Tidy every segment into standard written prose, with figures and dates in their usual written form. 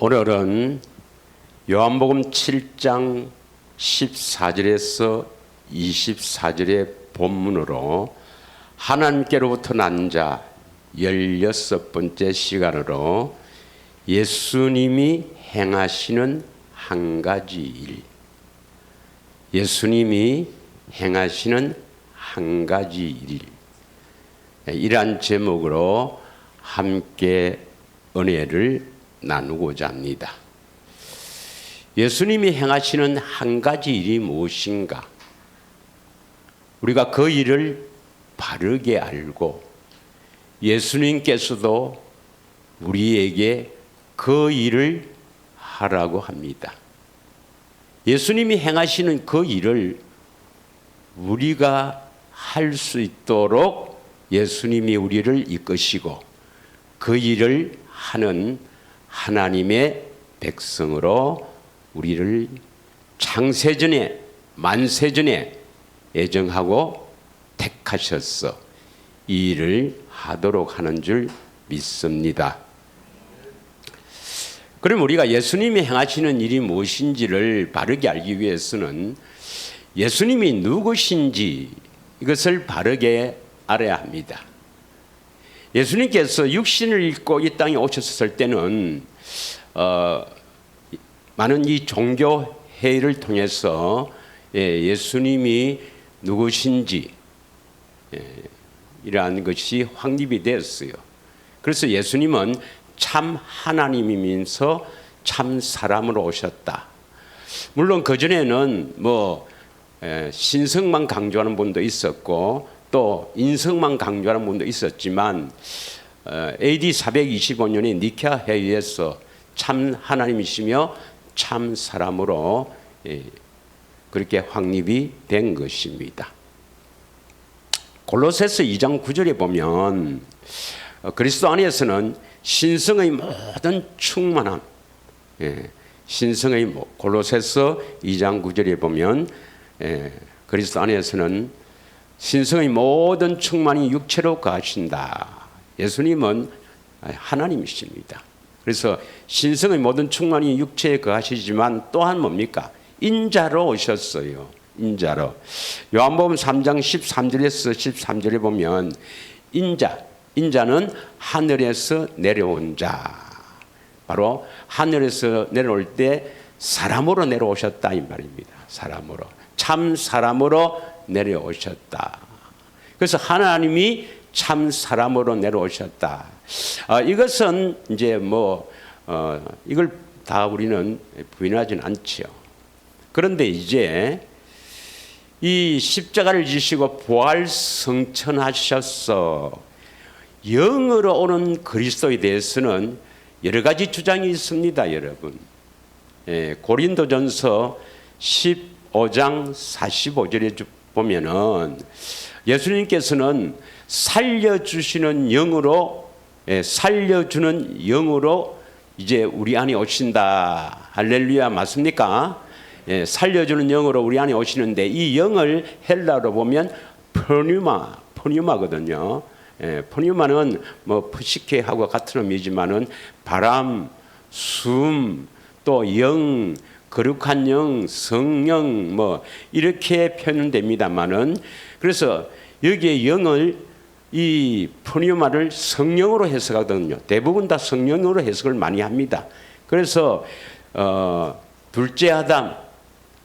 오늘은 요한복음 7장 14절에서 24절의 본문으로 하나님께로부터 난 자 16번째 시간으로 예수님이 행하시는 한 가지 일, 예수님이 행하시는 한 가지 일, 이러한 제목으로 함께 은혜를 나누고자 합니다. 예수님이 행하시는 한 가지 일이 무엇인가? 우리가 그 일을 바르게 알고 예수님께서도 우리에게 그 일을 하라고 합니다. 예수님이 행하시는 그 일을 우리가 할 수 있도록 예수님이 우리를 이끄시고 그 일을 하는 하나님의 백성으로 우리를 창세전에 만세전에 예정하고 택하셔서 이 일을 하도록 하는 줄 믿습니다. 그럼 우리가 예수님이 행하시는 일이 무엇인지를 바르게 알기 위해서는 예수님이 누구신지 이것을 바르게 알아야 합니다. 예수님께서 육신을 입고 이 땅에 오셨을 때는 많은 이 종교 회의를 통해서 예수님이 누구신지 이러한 것이 확립이 되었어요. 그래서 예수님은 참 하나님이면서 참 사람으로 오셨다. 물론 그전에는 신성만 강조하는 분도 있었고 또 인성만 강조하는 분도 있었지만 AD 425년에 니케아 회의에서 참 하나님이시며 참 사람으로 그렇게 확립이 된 것입니다. 골로새서 2장 9절에 보면 그리스도 안에서는 신성의 모든 충만함, 신성의 골로새서 2장 9절에 보면 그리스도 안에서는 신성의 모든 충만이 육체로 거하신다. 예수님은 하나님이십니다. 그래서 신성의 모든 충만이 육체에 거하시지만 또한 뭡니까? 인자로 오셨어요. 인자로. 요한복음 3장 13절에서 13절에 보면 인자는 하늘에서 내려온 자. 바로 하늘에서 내려올 때 사람으로 내려오셨다 이 말입니다. 사람으로. 참 사람으로 내려오셨다. 그래서 하나님이 참 사람으로 내려오셨다. 이것은 이제 이걸 다 우리는 부인하지는 않죠. 그런데 이제 이 십자가를 지시고 부활 성천하셔서 영으로 오는 그리스도에 대해서는 여러 가지 주장이 있습니다, 여러분. 고린도전서 15장 45절에 보면은 예수님께서는 살려주시는 영으로 이제 우리 안에 오신다. 할렐루야, 맞습니까? 살려주는 영으로 우리 안에 오시는데 이 영을 헬라어로 보면 푸뉴마거든요. 푸뉴마는 푸시케하고 같은 의미지만은 바람, 숨, 또 영, 거룩한 영, 성령 이렇게 표현됩니다만은 그래서 여기에 영을 이 푸뉴마를 성령으로 해석하거든요. 대부분 다 성령으로 해석을 많이 합니다. 그래서 둘째 아담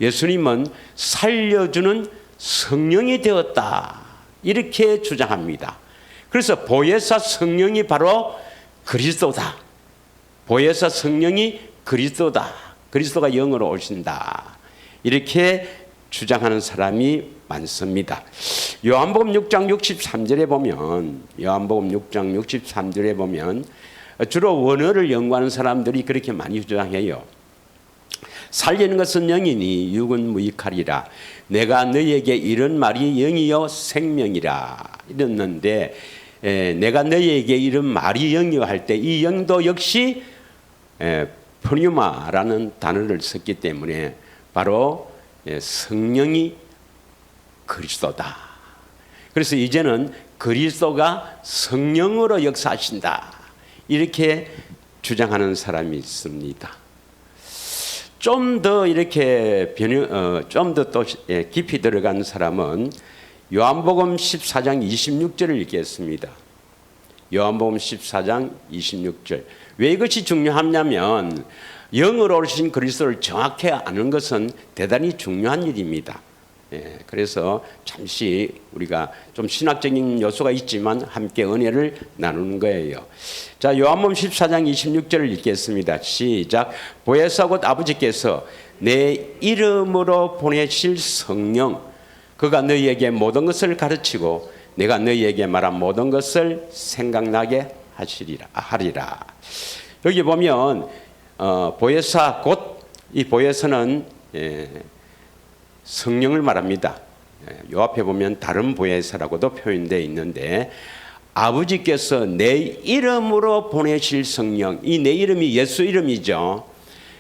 예수님은 살려주는 성령이 되었다 이렇게 주장합니다. 그래서 보혜사 성령이 바로 그리스도다. 보혜사 성령이 그리스도다. 그리스도가 영으로 오신다. 이렇게 주장하는 사람이 많습니다. 요한복음 6장 63절에 보면 주로 원어를 연구하는 사람들이 그렇게 많이 주장해요. 살리는 것은 영이니 육은 무익하리라. 내가 너희에게 이런 말이 영이요 생명이라 이랬는데 내가 너희에게 이런 말이 영이요 할 때 이 영도 역시 푸뉴마라는 단어를 썼기 때문에 바로 성령이 그리스도다. 그래서 이제는 그리스도가 성령으로 역사하신다. 이렇게 주장하는 사람이 있습니다. 좀 더 이렇게 좀 더 또 깊이 들어간 사람은 요한복음 14장 26절을 읽겠습니다. 요한복음 14장 26절. 왜 이것이 중요하냐면 영으로 오신 그리스도를 정확히 아는 것은 대단히 중요한 일입니다. 그래서 잠시 우리가 좀 신학적인 요소가 있지만 함께 은혜를 나누는 거예요. 자, 요한복음 14장 26절을 읽겠습니다. 시작. 보혜사 곧 아버지께서 내 이름으로 보내실 성령 그가 너희에게 모든 것을 가르치고 내가 너희에게 말한 모든 것을 생각나게 하리라. 여기 보면 보혜사 곧 이 보혜사는 성령을 말합니다. 요 앞에 보면 다른 보혜사라고도 표현되어 있는데 아버지께서 내 이름으로 보내실 성령, 이 내 이름이 예수 이름이죠.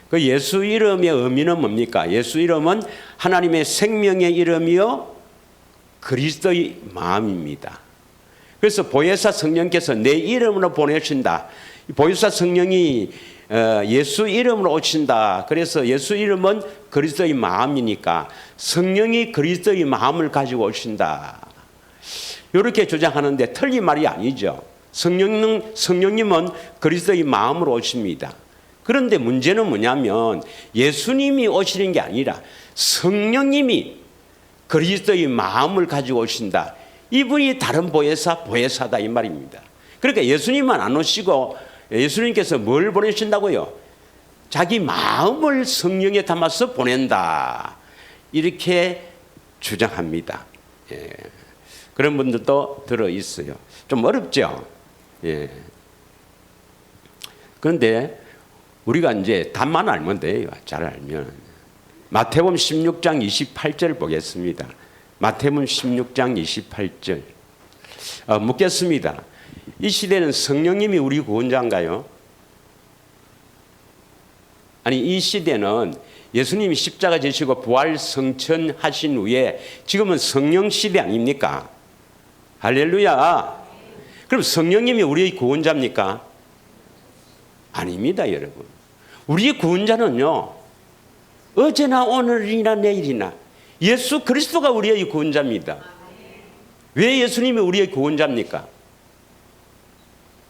그 예수 이름의 의미는 뭡니까? 예수 이름은 하나님의 생명의 이름이요 그리스도의 마음입니다. 그래서 보혜사 성령께서 내 이름으로 보내신다. 보혜사 성령이 예수 이름으로 오신다. 그래서 예수 이름은 그리스도의 마음이니까 성령이 그리스도의 마음을 가지고 오신다. 이렇게 주장하는데 틀린 말이 아니죠. 성령님은 그리스도의 마음으로 오십니다. 그런데 문제는 뭐냐면 예수님이 오시는 게 아니라 성령님이 그리스도의 마음을 가지고 오신다. 이분이 다른 보혜사다 이 말입니다. 그러니까 예수님만 안 오시고 예수님께서 뭘 보내신다고요? 자기 마음을 성령에 담아서 보낸다. 이렇게 주장합니다. 그런 분들도 들어있어요. 좀 어렵죠? 그런데 우리가 이제 답만 알면 돼요. 잘 알면. 마태복음 16장 28절 보겠습니다. 마태복음 16장 28절. 묻겠습니다. 이 시대는 성령님이 우리 구원자인가요? 아니 이 시대는 예수님이 십자가 지시고 부활 성천하신 후에 지금은 성령 시대 아닙니까? 할렐루야. 그럼 성령님이 우리의 구원자입니까? 아닙니다, 여러분. 우리의 구원자는요 어제나 오늘이나 내일이나 예수 그리스도가 우리의 구원자입니다. 왜 예수님이 우리의 구원자입니까?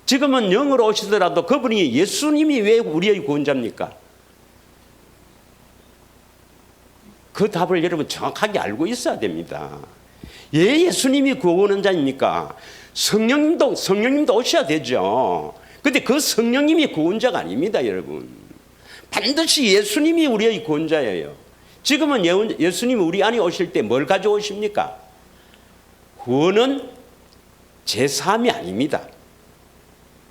지금은 영으로 오시더라도 그분이 예수님이 왜 우리의 구원자입니까? 그 답을 여러분 정확하게 알고 있어야 됩니다. 왜 예수님이 구원자입니까? 성령님도 오셔야 되죠. 근데 그 성령님이 구원자가 아닙니다, 여러분. 반드시 예수님이 우리의 구원자예요. 지금은 예수님이 우리 안에 오실 때 뭘 가져오십니까? 구원은 제사함이 아닙니다.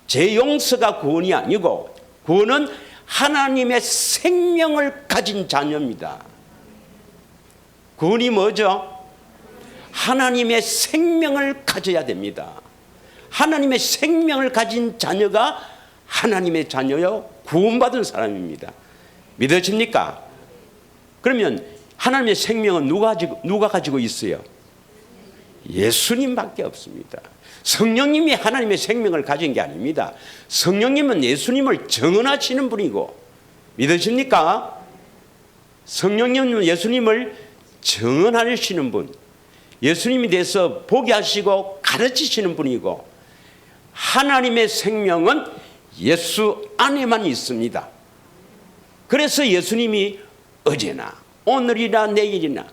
제 용서가 구원이 아니고 구원은 하나님의 생명을 가진 자녀입니다. 구원이 뭐죠? 하나님의 생명을 가져야 됩니다. 하나님의 생명을 가진 자녀가 하나님의 자녀요 구원받은 사람입니다. 믿으십니까? 그러면 하나님의 생명은 누가 가지고 있어요? 예수님밖에 없습니다. 성령님이 하나님의 생명을 가진 게 아닙니다. 성령님은 예수님을 정언하시는 분이고, 믿으십니까? 성령님은 예수님을 정언하시는 분, 예수님에 대해서 보게 하시고 가르치시는 분이고, 하나님의 생명은 예수 안에만 있습니다. 그래서 예수님이 어제나 오늘이나 내일이나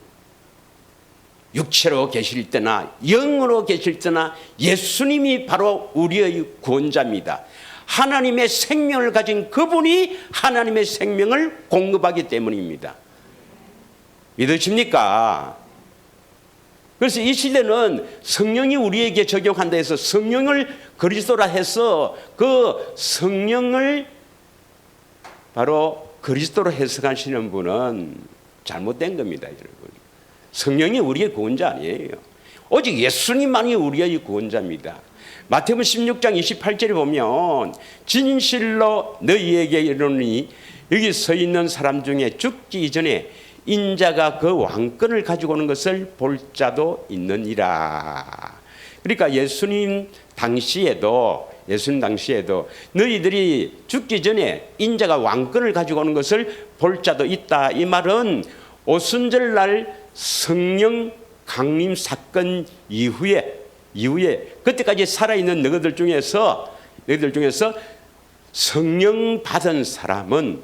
육체로 계실 때나 영으로 계실 때나 예수님이 바로 우리의 구원자입니다. 하나님의 생명을 가진 그분이 하나님의 생명을 공급하기 때문입니다. 믿으십니까? 그래서 이 시대는 성령이 우리에게 적용한다 해서 성령을 그리스도라 해서 그 성령을 바로 그리스도로 해석하시는 분은 잘못된 겁니다, 여러분. 성령이 우리의 구원자 아니에요. 오직 예수님만이 우리의 구원자입니다. 마태복음 16장 28절에 보면 진실로 너희에게 이르노니 여기 서 있는 사람 중에 죽기 이전에 인자가 그 왕권을 가지고 오는 것을 볼 자도 있느니라. 그러니까 예수님 당시에도 예수님 당시에도 너희들이 죽기 전에 인자가 왕권을 가지고 오는 것을 볼 자도 있다. 이 말은 오순절날 성령 강림 사건 이후에 그때까지 살아있는 너희들 중에서 성령 받은 사람은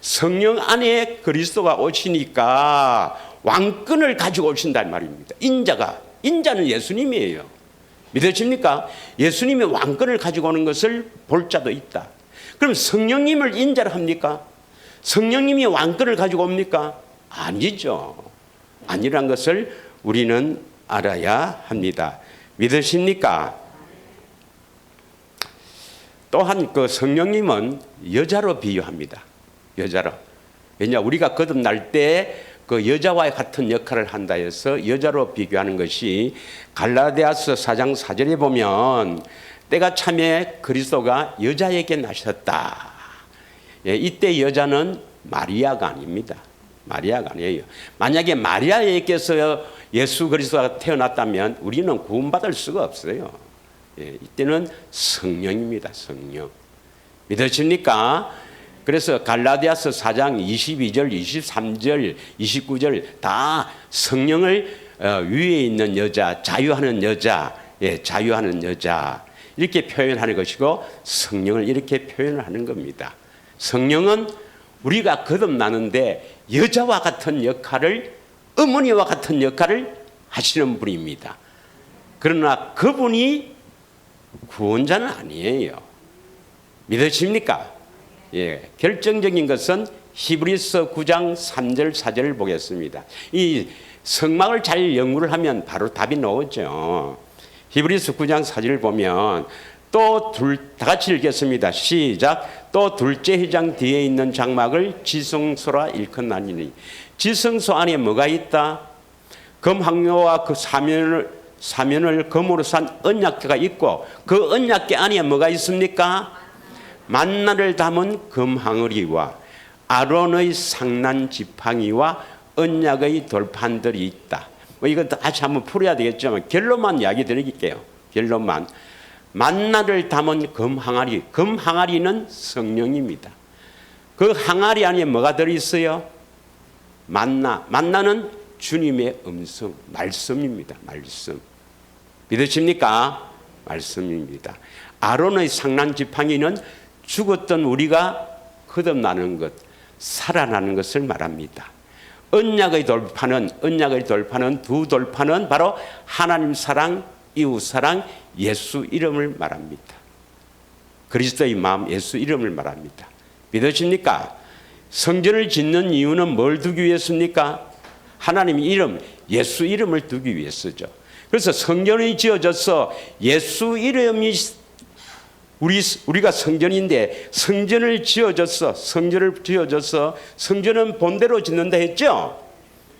성령 안에 그리스도가 오시니까 왕권을 가지고 오신다는 말입니다. 인자는 예수님이에요. 믿으십니까? 예수님이 왕권을 가지고 오는 것을 볼 자도 있다. 그럼 성령님을 인자로 합니까? 성령님이 왕권을 가지고 옵니까? 아니죠. 아니란 것을 우리는 알아야 합니다. 믿으십니까? 또한 그 성령님은 여자로 비유합니다. 여자로. 왜냐 우리가 거듭날 때 그 여자와 같은 역할을 한다 해서 여자로 비교하는 것이 갈라디아서 4장 4절에 보면 때가 참에 그리스도가 여자에게 나셨다. 예, 이때 여자는 마리아가 아닙니다. 마리아가 아니에요. 만약에 마리아에게서 예수 그리스도가 태어났다면 우리는 구원받을 수가 없어요. 예, 이때는 성령입니다. 성령. 믿으십니까? 그래서 갈라디아서 4장 22절, 23절, 29절 다 성령을 위에 있는 여자, 자유하는 여자, 예, 자유하는 여자 이렇게 표현하는 것이고 성령을 이렇게 표현을 하는 겁니다. 성령은 우리가 거듭나는데 여자와 같은 역할을, 어머니와 같은 역할을 하시는 분입니다. 그러나 그분이 구원자는 아니에요. 믿으십니까? 예, 결정적인 것은 히브리서 9장 3절 4절을 보겠습니다. 이 성막을 잘 연구를 하면 바로 답이 나오죠. 히브리서 9장 4절을 보면 다 같이 읽겠습니다. 시작. 또 둘째 회장 뒤에 있는 장막을 지성소라 일컫나니. 지성소 안에 뭐가 있다? 금항로와 그 사면을 금으로 산 언약궤가 있고 그 언약궤 안에 뭐가 있습니까? 만나를 담은 금항아리와 아론의 상난 지팡이와 언약의 돌판들이 있다. 뭐 이거 다시 한번 풀어야 되겠지만 결론만 이야기 드릴게요. 결론만. 만나를 담은 금항아리. 금항아리는 성령입니다. 그 항아리 안에 뭐가 들어있어요? 만나는 주님의 음성, 말씀입니다. 말씀. 믿으십니까? 말씀입니다. 아론의 상난 지팡이는 죽었던 우리가 거듭나는 것, 살아나는 것을 말합니다. 언약의 돌판은 두 돌판은 바로 하나님 사랑, 이웃 사랑, 예수 이름을 말합니다. 그리스도의 마음, 예수 이름을 말합니다. 믿으십니까? 성전을 짓는 이유는 뭘 두기 위해서입니까? 하나님 이름, 예수 이름을 두기 위해서죠. 그래서 성전이 지어져서 예수 이름이 우리가 성전인데 성전을 지어져서 성전은 본대로 짓는다 했죠.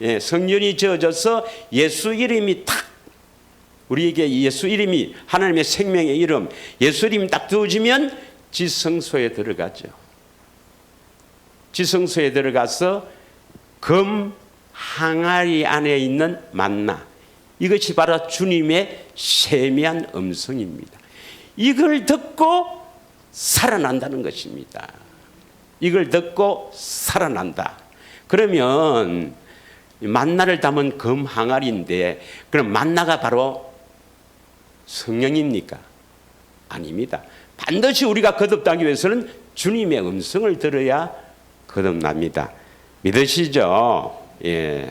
예, 성전이 지어져서 예수 이름이 탁 우리에게 예수 이름이 하나님의 생명의 이름 예수 이름이 딱 두어지면 지성소에 들어가죠. 지성소에 들어가서 금 항아리 안에 있는 만나 이것이 바로 주님의 세미한 음성입니다. 이걸 듣고 살아난다는 것입니다. 이걸 듣고 살아난다. 그러면 만나를 담은 금 항아리인데 그럼 만나가 바로 성령입니까? 아닙니다. 반드시 우리가 거듭나기 위해서는 주님의 음성을 들어야 거듭납니다. 믿으시죠? 예.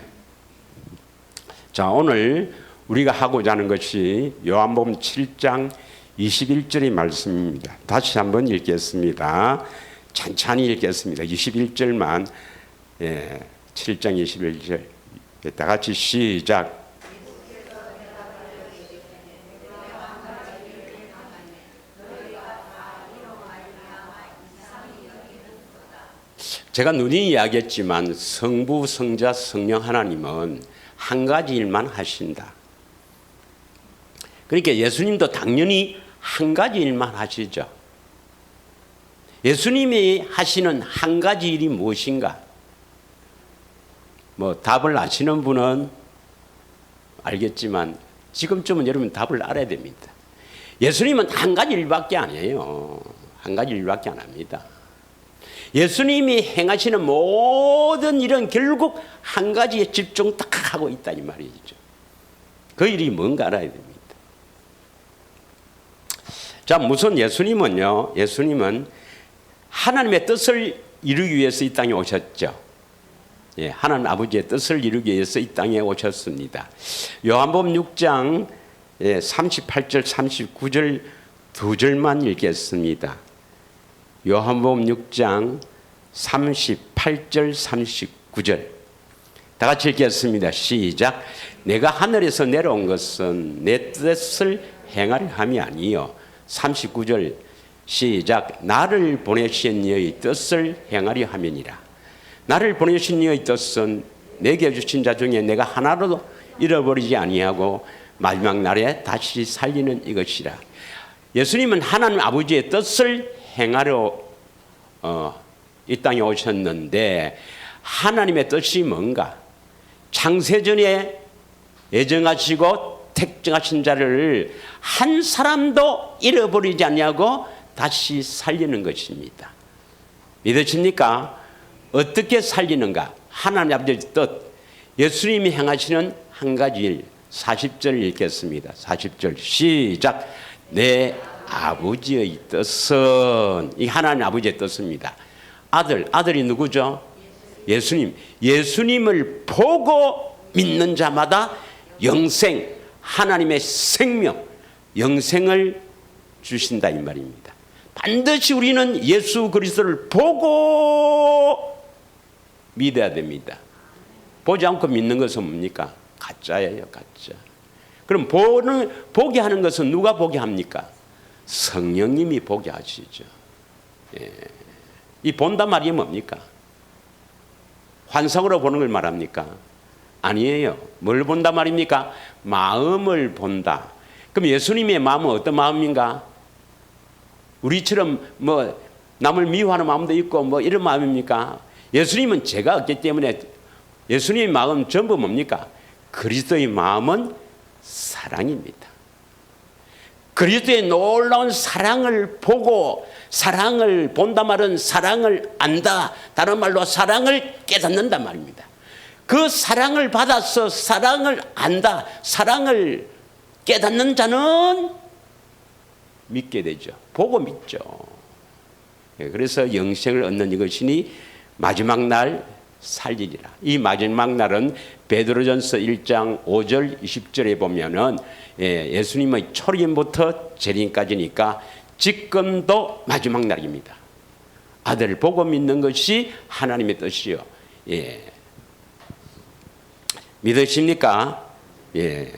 자, 오늘 우리가 하고자 하는 것이 요한복음 7장 21절의 말씀입니다. 다시 한번 읽겠습니다. 천천히 읽겠습니다. 21절만 7장 21절 다 같이 시작. 제가 누누이 이야기했지만 성부, 성자, 성령 하나님은 한 가지 일만 하신다. 그러니까 예수님도 당연히 한 가지 일만 하시죠. 예수님이 하시는 한 가지 일이 무엇인가? 뭐 답을 아시는 분은 알겠지만 지금쯤은 여러분 답을 알아야 됩니다. 예수님은 한 가지 일밖에 안 해요. 한 가지 일밖에 안 합니다. 예수님이 행하시는 모든 일은 결국 한 가지에 집중 딱 하고 있다 이 말이죠. 그 일이 뭔가 알아야 됩니다. 자, 무슨 예수님은 하나님의 뜻을 이루기 위해서 이 땅에 오셨죠. 예, 하나님 아버지의 뜻을 이루기 위해서 이 땅에 오셨습니다. 요한복음 6장 38절 39절 두 절만 읽겠습니다. 요한복음 6장 38절 39절 다 같이 읽겠습니다. 시작. 내가 하늘에서 내려온 것은 내 뜻을 행하려 함이 아니요. 39절 시작. 나를 보내신 이의 뜻을 행하려 함이니라. 나를 보내신 이의 뜻은 내게 주신 자 중에 내가 하나라도 잃어버리지 아니하고 마지막 날에 다시 살리는 이것이라. 예수님은 하나님 아버지의 뜻을 행하려 이 땅에 오셨는데 하나님의 뜻이 뭔가? 창세전에 예정하시고 택정하신 자를 한 사람도 잃어버리지 않냐고 다시 살리는 것입니다. 믿으십니까? 어떻게 살리는가? 하나님 아버지의 뜻, 예수님이 행하시는 한 가지 일, 40절 읽겠습니다. 40절 시작. 내 아버지의 뜻은, 이 하나님 아버지의 뜻입니다. 아들이 누구죠? 예수님. 예수님을 보고 믿는 자마다 영생, 하나님의 생명, 영생을 주신다 이 말입니다. 반드시 우리는 예수 그리스도를 보고 믿어야 됩니다. 보지 않고 믿는 것은 뭡니까? 가짜예요, 가짜. 그럼 보게 하는 것은 누가 보게 합니까? 성령님이 보게 하시죠. 예. 이 본단 말이 뭡니까? 환상으로 보는 걸 말합니까? 아니에요. 뭘 본단 말입니까? 마음을 본다. 그럼 예수님의 마음은 어떤 마음인가? 우리처럼 뭐 남을 미워하는 마음도 있고 뭐 이런 마음입니까? 예수님은 죄가 없기 때문에 예수님의 마음은 전부 뭡니까? 그리스도의 마음은 사랑입니다. 그리스도의 놀라운 사랑을 보고, 사랑을 본다 말은 사랑을 안다. 다른 말로 사랑을 깨닫는다 말입니다. 그 사랑을 받아서 사랑을 안다. 사랑을 깨닫는 자는 믿게 되죠. 보고 믿죠. 그래서 영생을 얻는 이것이니 마지막 날 살리리라. 이 마지막 날은 베드로전서 1장 5절 20절에 보면은 예수님의 초림부터 재림까지니까 지금도 마지막 날입니다. 아들을 보고 믿는 것이 하나님의 뜻이요. 예. 믿으십니까? 예.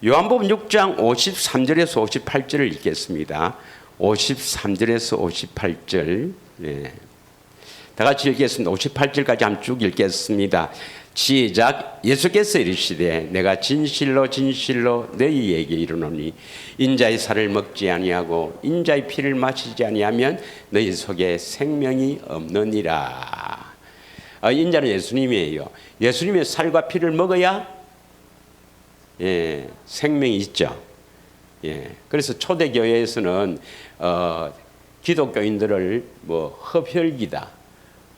요한복음 6장 53절에서 58절을 읽겠습니다. 53절에서 58절. 예. 다 같이 읽겠습니다. 58절까지 한번 쭉 읽겠습니다. 시작. 예수께서 이르시되 내가 진실로 진실로 너희에게 이르노니 인자의 살을 먹지 아니하고 인자의 피를 마시지 아니하면 너희 속에 생명이 없느니라. 인자는 예수님이에요. 예수님의 살과 피를 먹어야 생명이 있죠. 그래서 초대교회에서는 기독교인들을 뭐 흡혈귀다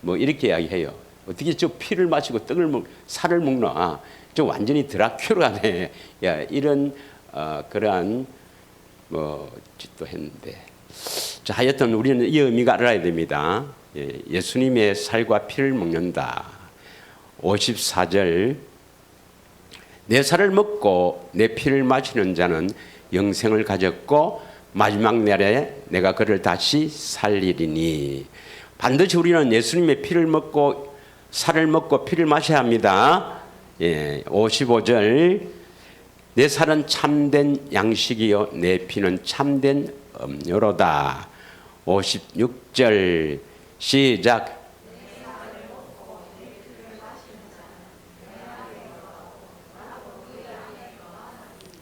뭐 이렇게 이야기해요. 어떻게 저 피를 마시고 살을 먹나? 저 완전히 드라큘라네. 야, 이런 그러한 뭐 짓도 했는데. 자, 하여튼 우리는 이 의미가 알아야 됩니다. 예수님의 살과 피를 먹는다. 54절. 내 살을 먹고 내 피를 마시는 자는 영생을 가졌고 마지막 날에 내가 그를 다시 살리리니. 반드시 우리는 예수님의 피를 먹고 살을 먹고 피를 마셔야 합니다. 55절. 내 살은 참된 양식이요 내 피는 참된 음료로다. 56절 시작.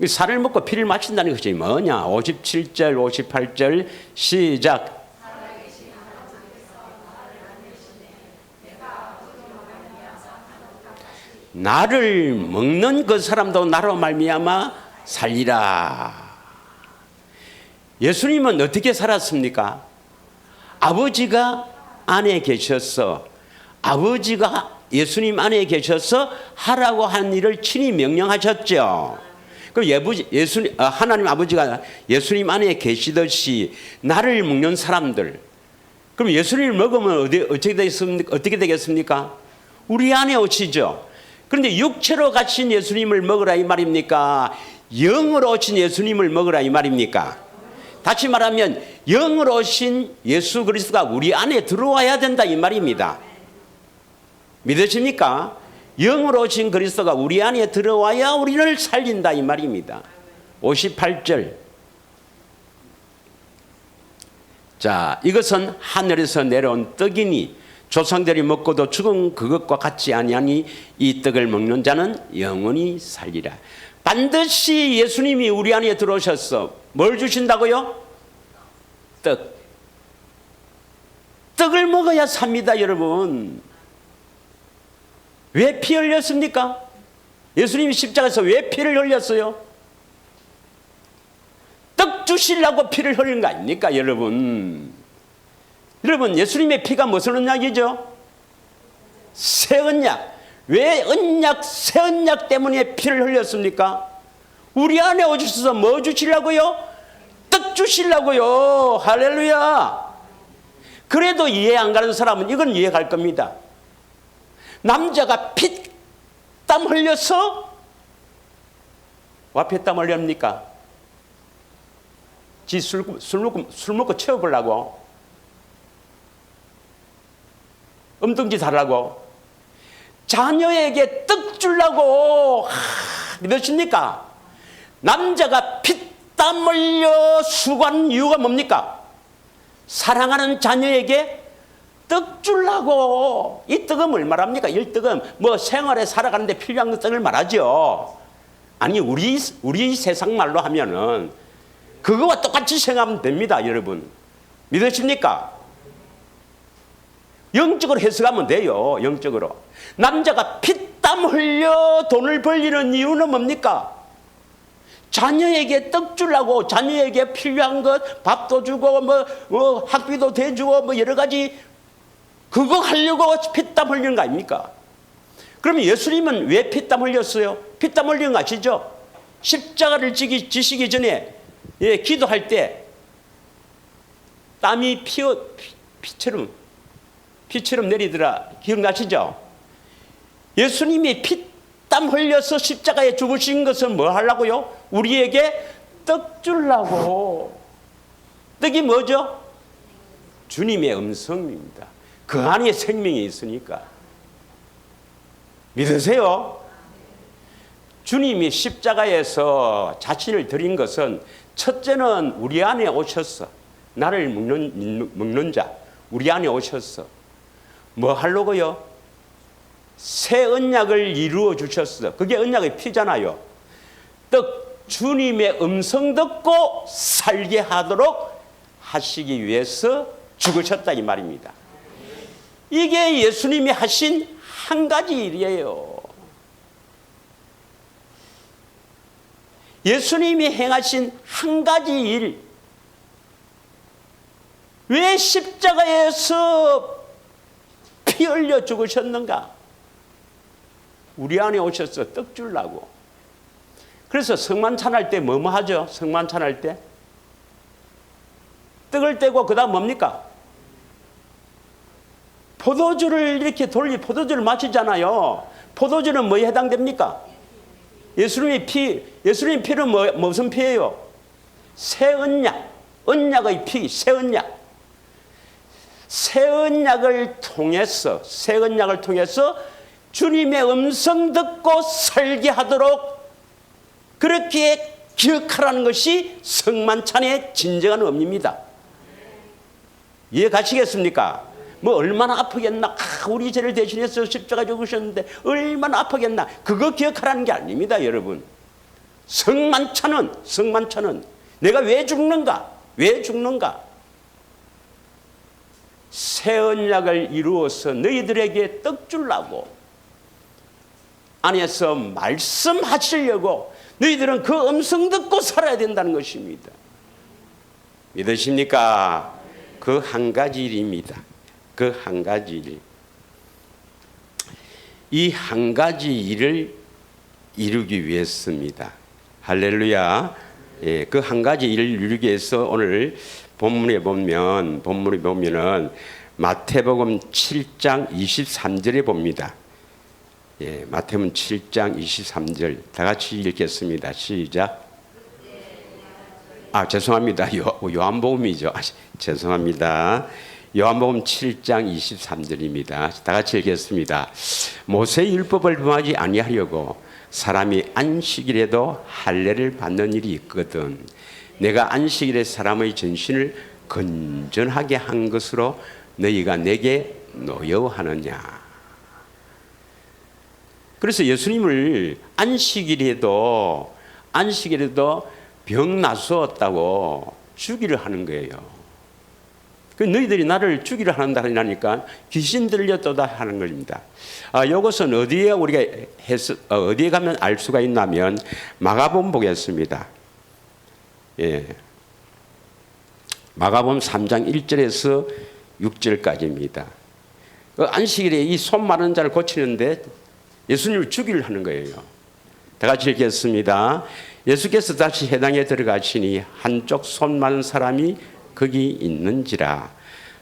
살을 먹고 피를 마신다는 것이 뭐냐? 57절 58절 시작. 나를 먹는 그 사람도 나로 말미암아 살리라. 예수님은 어떻게 살았습니까? 아버지가 안에 계셔서, 아버지가 예수님 안에 계셔서 하라고 한 일을 친히 명령하셨죠. 그 하나님 아버지가 예수님 안에 계시듯이 나를 먹는 사람들, 그럼 예수님을 먹으면 어떻게 되겠습니까? 우리 안에 오시죠. 그런데 육체로 가신 예수님을 먹으라 이 말입니까? 영으로 오신 예수님을 먹으라 이 말입니까? 다시 말하면 영으로 오신 예수 그리스도가 우리 안에 들어와야 된다 이 말입니다. 믿으십니까? 영으로 오신 그리스도가 우리 안에 들어와야 우리를 살린다 이 말입니다. 58절. 자, 이것은 하늘에서 내려온 떡이니 조상들이 먹고도 죽은 그것과 같지 아니하니 이 떡을 먹는 자는 영원히 살리라. 반드시 예수님이 우리 안에 들어오셔서 뭘 주신다고요? 떡. 떡을 먹어야 삽니다, 여러분. 왜 피 흘렸습니까? 예수님이 십자가에서 왜 피를 흘렸어요? 떡 주시려고 피를 흘린 거 아닙니까, 여러분? 여러분, 예수님의 피가 무슨 언약이죠? 새 언약. 왜 새 언약 때문에 피를 흘렸습니까? 우리 안에 오셔서 뭐 주시려고요? 떡 주시려고요. 할렐루야. 그래도 이해 안 가는 사람은 이건 이해갈 겁니다. 남자가 피땀 흘려서 와 피땀 흘립니까? 지 술 먹고 채워보려고? 엉뚱짓 하려고? 자녀에게 떡 주려고? 믿으십니까? 남자가 피땀 흘려 수고하는 이유가 뭡니까? 사랑하는 자녀에게 떡 주려고. 이 떡은 뭘 말합니까? 이 떡은 뭐 생활에 살아가는데 필요한 떡을 말하죠. 아니 우리 세상 말로 하면은 그거와 똑같이 생각하면 됩니다, 여러분. 믿으십니까? 영적으로 해석하면 돼요. 영적으로. 남자가 피땀 흘려 돈을 벌리는 이유는 뭡니까? 자녀에게 떡 주려고. 자녀에게 필요한 것 밥도 주고 뭐 학비도 대주고 뭐 여러 가지 그거 하려고 피땀 흘리는 거 아닙니까? 그러면 예수님은 왜 피땀 흘렸어요? 피땀 흘리는 거 아시죠? 십자가를 지시기 전에 기도할 때 땀이 피처럼 내리더라. 기억나시죠? 예수님이 피땀 흘려서 십자가에 죽으신 것은 뭐 하려고요? 우리에게 떡 주려고. 떡이 뭐죠? 주님의 음성입니다. 그 안에 생명이 있으니까. 믿으세요? 주님이 십자가에서 자신을 드린 것은 첫째는 우리 안에 오셔서 나를 먹는 자 우리 안에 오셔서 뭐 하려고요? 새 언약을 이루어 주셨어. 그게 언약의 피잖아요. 떡 주님의 음성 듣고 살게 하도록 하시기 위해서 죽으셨다 이 말입니다. 이게 예수님이 하신 한 가지 일이에요. 예수님이 행하신 한 가지 일. 왜 십자가에서 피 흘려 죽으셨는가? 우리 안에 오셔서 떡 주려고. 그래서 성만찬할 때 뭐뭐 하죠? 성만찬할 때 떡을 떼고 그 다음 뭡니까? 포도주를 이렇게 포도주를 마시잖아요. 포도주는 뭐에 해당됩니까? 예수님의 피는 무슨 피예요? 새 언약, 언약의 피, 새 언약. 새 언약을 통해서 주님의 음성 듣고 살게 하도록 그렇게 기억하라는 것이 성만찬의 진정한 의미입니다. 이해 가시겠습니까? 뭐 얼마나 아프겠나? 우리 죄를 대신해서 십자가 죽으셨는데 얼마나 아프겠나? 그거 기억하라는 게 아닙니다, 여러분. 성만찬은 내가 왜 죽는가? 새 언약을 이루어서 너희들에게 떡 주려고 안에서 말씀하시려고 너희들은 그 음성 듣고 살아야 된다는 것입니다. 믿으십니까? 그 한 가지 일입니다. 그 한 가지 일. 이 한 가지 일을 이루기 위해서입니다. 할렐루야. 예, 그 한 가지 일을 이루기 위해서 오늘 본문에 보면은 마태복음 7장 23절에 봅니다. 예, 마태복음 7장 23절 다 같이 읽겠습니다. 시작. 죄송합니다. 요한복음이죠. 죄송합니다. 요한복음 7장 23절입니다. 다 같이 읽겠습니다. 모세의 율법을 범하지 아니하려고 사람이 안식일에도 할례를 받는 일이 있거든. 내가 안식일에 사람의 전신을 건전하게 한 것으로 너희가 내게 노여워하느냐. 그래서 예수님을 안식일에도 병 나수었다고 주기를 하는 거예요. 그 너희들이 나를 주기를 한다니까 귀신 들렸도다 하는 겁니다. 이것은 어디에 우리가 어디에 가면 알 수가 있냐면 마가복음 보겠습니다. 예. 마가복음 3장 1절에서 6절까지입니다. 그 안식일에 이 손 마른 자를 고치는데 예수님을 주기를 하는 거예요. 다 같이 읽겠습니다. 예수께서 다시 회당에 들어가시니 한쪽 손 마른 사람이 거기 있는지라.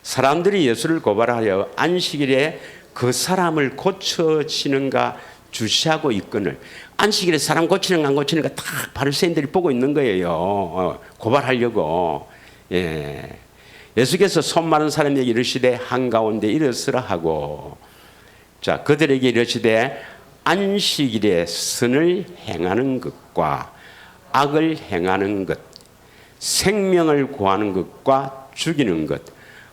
사람들이 예수를 고발하여 안식일에 그 사람을 고쳐지는가 주시하고 있거늘. 안식일에 사람 고치는가 안 고치는가 다 바리새인들이 보고 있는 거예요. 고발하려고. 예. 예수께서 손 마른 사람에게 이르시되 한가운데 일어서라 하고, 자, 그들에게 이르시되 안식일에 선을 행하는 것과 악을 행하는 것, 생명을 구하는 것과 죽이는 것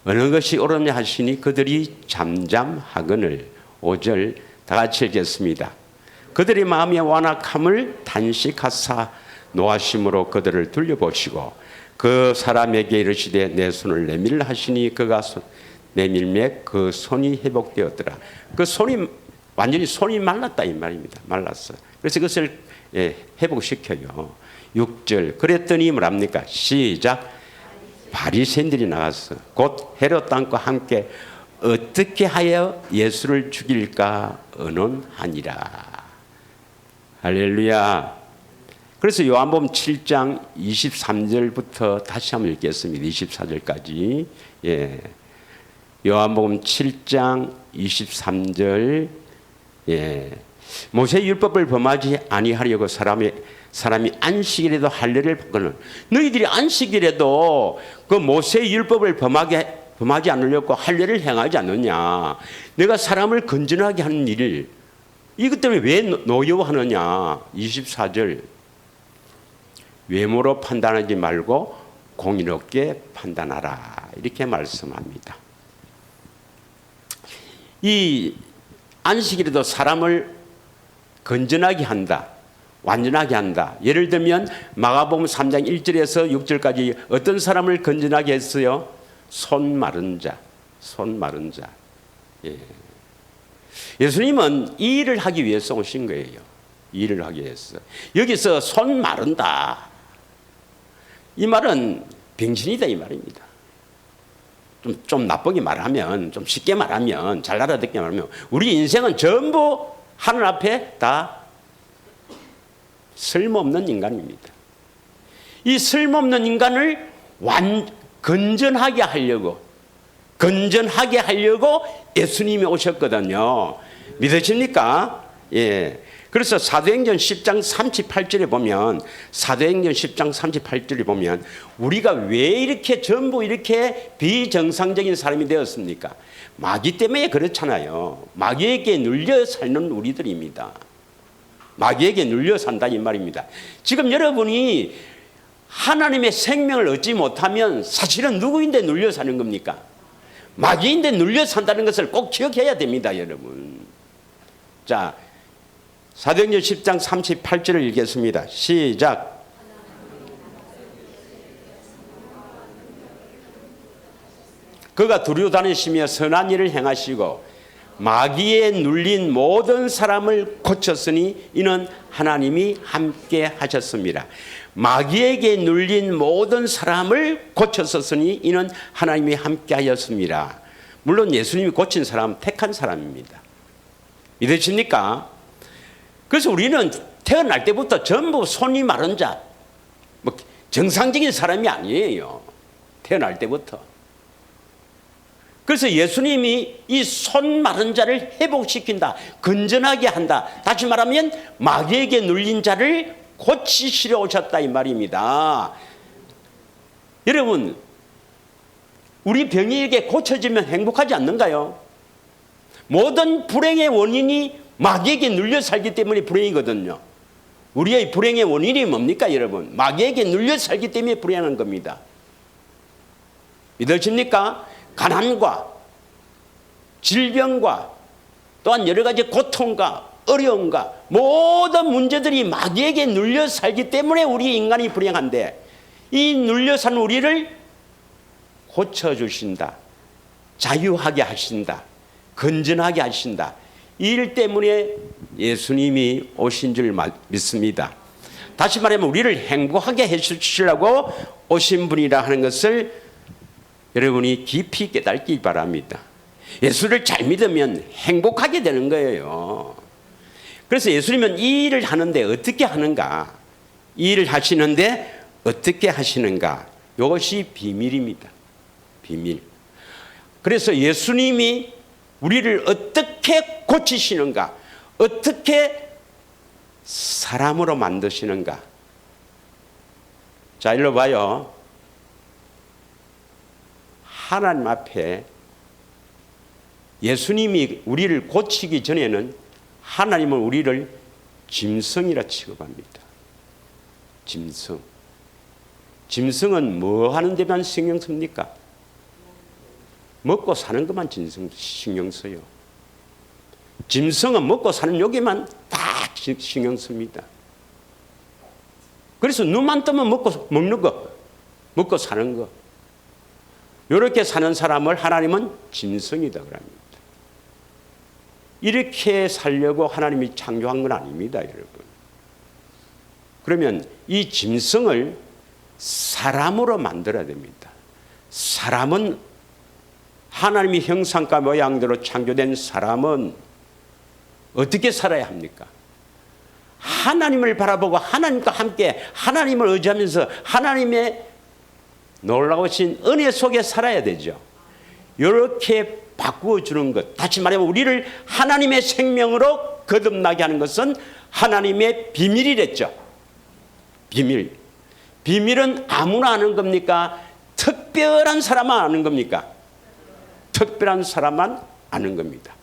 어느 것이 옳으냐 하시니 그들이 잠잠하거늘. 5절 다 같이 읽겠습니다. 그들의 마음의 완악함을 단식하사 노하심으로 그들을 둘러보시고 그 사람에게 이르시되 내 손을 내밀라 하시니 그가 내밀매 그 손이 회복되었더라. 그 손이 완전히 손이 말랐다 이 말입니다. 말랐어. 그래서 그것을 회복시켜요. 6절 그랬더니 뭐랍니까? 시작. 바리새인들이 나갔어. 곧 헤롯 왕과 함께 어떻게 하여 예수를 죽일까 의논하니라. 할렐루야. 그래서 요한복음 7장 23절부터 다시 한번 읽겠습니다. 24절까지. 예. 요한복음 7장 23절. 예. 모세 율법을 범하지 아니하려고 사람이 안식일에도 할례를 받거늘. 너희들이 안식일에도 그 모세 율법을 범하지 않으려고 할례를 행하지 않느냐. 내가 사람을 건전하게 하는 일, 이것 때문에 왜 노여워하느냐. 24절 외모로 판단하지 말고 공의롭게 판단하라. 이렇게 말씀합니다. 이 안식일에도 사람을 건전하게 한다. 완전하게 한다. 예를 들면 마가복음 3장 1절에서 6절까지 어떤 사람을 건전하게 했어요? 손 마른 자. 예. 예수님은 이 일을 하기 위해서 오신 거예요. 이 일을 하기 위해서. 여기서 손 마른다. 이 말은 병신이다 이 말입니다. 좀 나쁘게 말하면, 좀 쉽게 말하면, 잘 알아듣게 말하면 우리 인생은 전부 하늘 앞에 다 쓸모없는 인간입니다. 이 쓸모없는 인간을 건전하게 하려고 예수님이 오셨거든요. 믿으십니까? 예. 그래서 사도행전 10장 38절에 보면 우리가 왜 이렇게 전부 이렇게 비정상적인 사람이 되었습니까? 마귀 때문에 그렇잖아요. 마귀에게 눌려 살는 우리들입니다. 마귀에게 눌려 산다 이 말입니다. 지금 여러분이 하나님의 생명을 얻지 못하면 사실은 누구인데 눌려 사는 겁니까? 마귀인데 눌려 산다는 것을 꼭 기억해야 됩니다, 여러분. 자, 사도행전 10장 38절을 읽겠습니다. 시작. 그가 두루 다니시며 선한 일을 행하시고 마귀에 눌린 모든 사람을 고쳤으니 이는 하나님이 함께 하셨습니다. 마귀에게 눌린 모든 사람을 고쳤었으니 이는 하나님이 함께하였습니다. 물론 예수님이 고친 사람은 택한 사람입니다. 믿으십니까? 그래서 우리는 태어날 때부터 전부 손이 마른 자, 뭐 정상적인 사람이 아니에요. 태어날 때부터. 그래서 예수님이 이 손 마른 자를 회복시킨다, 건전하게 한다. 다시 말하면 마귀에게 눌린 자를 고치시려 오셨다 이 말입니다. 여러분, 우리 병이 이렇게 고쳐지면 행복하지 않는가요? 모든 불행의 원인이 마귀에게 눌려 살기 때문에 불행이거든요. 우리의 불행의 원인이 뭡니까 여러분? 마귀에게 눌려 살기 때문에 불행한 겁니다. 믿으십니까? 가난과 질병과 또한 여러 가지 고통과 어려움과 모든 문제들이 마귀에게 눌려 살기 때문에 우리 인간이 불행한데, 이 눌려 산 우리를 고쳐주신다, 자유하게 하신다, 건전하게 하신다. 이 일 때문에 예수님이 오신 줄 믿습니다. 다시 말하면 우리를 행복하게 해주시려고 오신 분이라 하는 것을 여러분이 깊이 깨닫기 바랍니다. 예수를 잘 믿으면 행복하게 되는 거예요. 그래서 예수님은 이 일을 하는데 어떻게 하는가? 이 일을 하시는데 어떻게 하시는가? 이것이 비밀입니다. 비밀. 그래서 예수님이 우리를 어떻게 고치시는가? 어떻게 사람으로 만드시는가? 자, 일로 봐요. 하나님 앞에 예수님이 우리를 고치기 전에는 하나님은 우리를 짐승이라 취급합니다. 짐승. 짐승은 뭐 하는 데만 신경 씁니까? 먹고 사는 것만 신경 써요. 짐승은 먹고 사는 여기만 딱 신경 씁니다. 그래서 눈만 뜨면 먹는 거, 먹고 사는 거. 이렇게 사는 사람을 하나님은 짐승이다 그럽니다. 이렇게 살려고 하나님이 창조한 건 아닙니다, 여러분. 그러면 이 짐승을 사람으로 만들어야 됩니다. 사람은 하나님의 형상과 모양대로 창조된 사람은 어떻게 살아야 합니까? 하나님을 바라보고 하나님과 함께 하나님을 의지하면서 하나님의 놀라우신 은혜 속에 살아야 되죠. 이렇게 바꾸어 주는 것, 다시 말하면 우리를 하나님의 생명으로 거듭나게 하는 것은 하나님의 비밀이랬죠. 비밀. 비밀은 아무나 아는 겁니까? 특별한 사람만 아는 겁니까? 특별한 사람만 아는 겁니다.